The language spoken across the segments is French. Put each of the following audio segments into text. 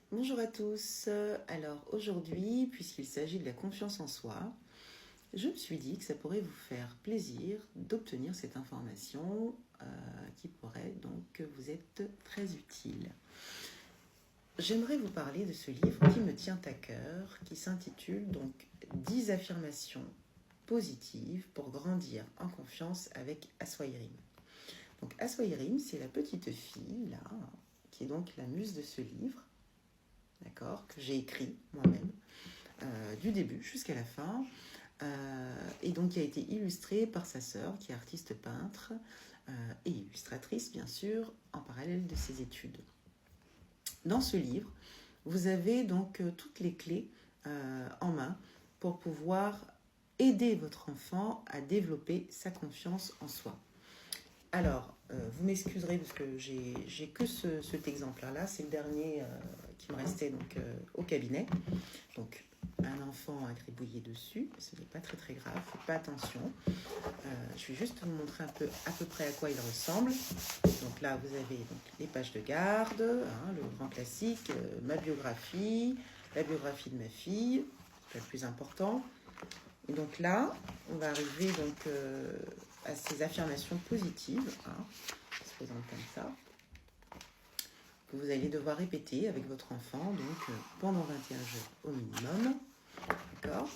Bonjour à tous. Alors aujourd'hui, puisqu'il s'agit de la confiance en soi, je me suis dit que ça pourrait vous faire plaisir d'obtenir cette information qui pourrait donc vous être très utile. J'aimerais vous parler de ce livre qui me tient à cœur, qui s'intitule donc 10 affirmations positives pour grandir en confiance avec Aswaïrim. Donc Aswaïrim, c'est la petite fille là, qui est donc la muse de ce livre. D'accord, que j'ai écrit moi-même, du début jusqu'à la fin, et donc qui a été illustré par sa sœur, qui est artiste peintre et illustratrice, bien sûr, en parallèle de ses études. Dans ce livre, vous avez donc toutes les clés en main pour pouvoir aider votre enfant à développer sa confiance en soi. Alors, vous m'excuserez parce que j'ai que cet exemplaire-là, c'est le dernier qui me restait donc au cabinet. Donc, un enfant a gribouillé dessus, ce n'est pas très grave, faites pas attention. Je vais juste vous montrer à peu près à quoi il ressemble. Donc là, vous avez donc les pages de garde, le grand classique, ma biographie, la biographie de ma fille, c'est le plus important. Et donc là, on va arriver donc à ces affirmations positives, qui se présentent comme ça, que vous allez devoir répéter avec votre enfant donc pendant 21 jours au minimum, d'accord.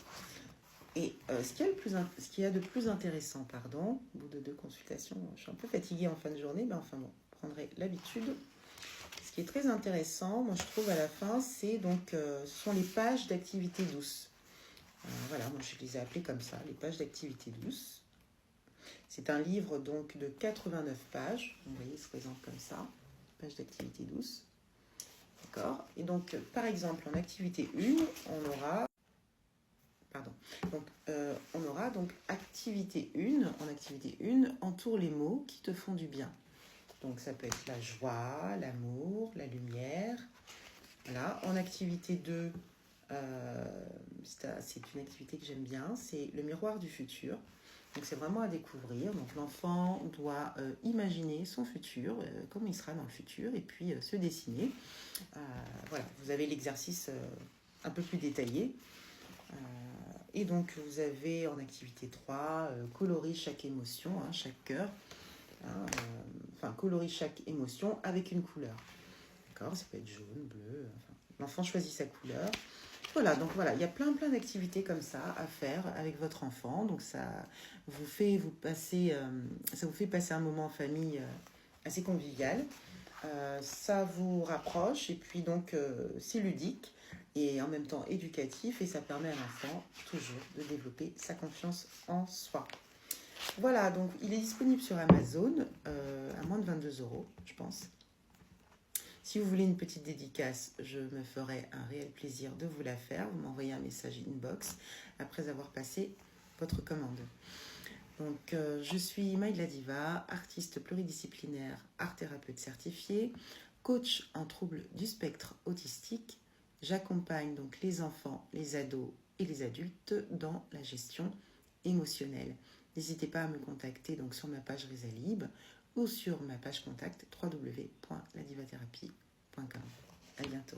Et ce qu'il y a de plus intéressant, au bout de 2 consultations, je suis un peu fatiguée en fin de journée, mais enfin bon, vous prendrez l'habitude. Ce qui est très intéressant, moi je trouve à la fin, c'est donc, ce sont les pages d'activité douce. Voilà, moi je les ai appelées comme ça, les pages d'activité douce. C'est un livre donc de 89 pages, vous voyez, il se présente comme ça, page d'activité douce. D'accord. Et donc, par exemple, en activité 1, on aura... on aura donc activité 1. En activité 1, entoure les mots qui te font du bien. Donc, ça peut être la joie, l'amour, la lumière. Voilà. En activité 2, c'est une activité que j'aime bien, c'est le miroir du futur. Donc c'est vraiment à découvrir. Donc l'enfant doit imaginer son futur, comment il sera dans le futur, et puis se dessiner. Voilà, vous avez l'exercice un peu plus détaillé. Et donc vous avez en activité 3, colorie chaque émotion, chaque cœur. Colorie chaque émotion avec une couleur. D'accord, ça peut être jaune, bleu. L'enfant choisit sa couleur. Voilà, donc voilà, il y a plein d'activités comme ça à faire avec votre enfant. Donc ça vous fait passer un moment en famille assez convivial. Ça vous rapproche et puis donc c'est ludique et en même temps éducatif et ça permet à l'enfant toujours de développer sa confiance en soi. Voilà, donc il est disponible sur Amazon à moins de 22 €, je pense. Si vous voulez une petite dédicace, je me ferai un réel plaisir de vous la faire. Vous m'envoyez un message inbox après avoir passé votre commande. Donc, je suis Maïla Diva, artiste pluridisciplinaire, art thérapeute certifiée, coach en troubles du spectre autistique. J'accompagne donc les enfants, les ados et les adultes dans la gestion émotionnelle. N'hésitez pas à me contacter donc sur ma page Rizalib ou sur ma page contact www.ladivathérapie.com. À bientôt.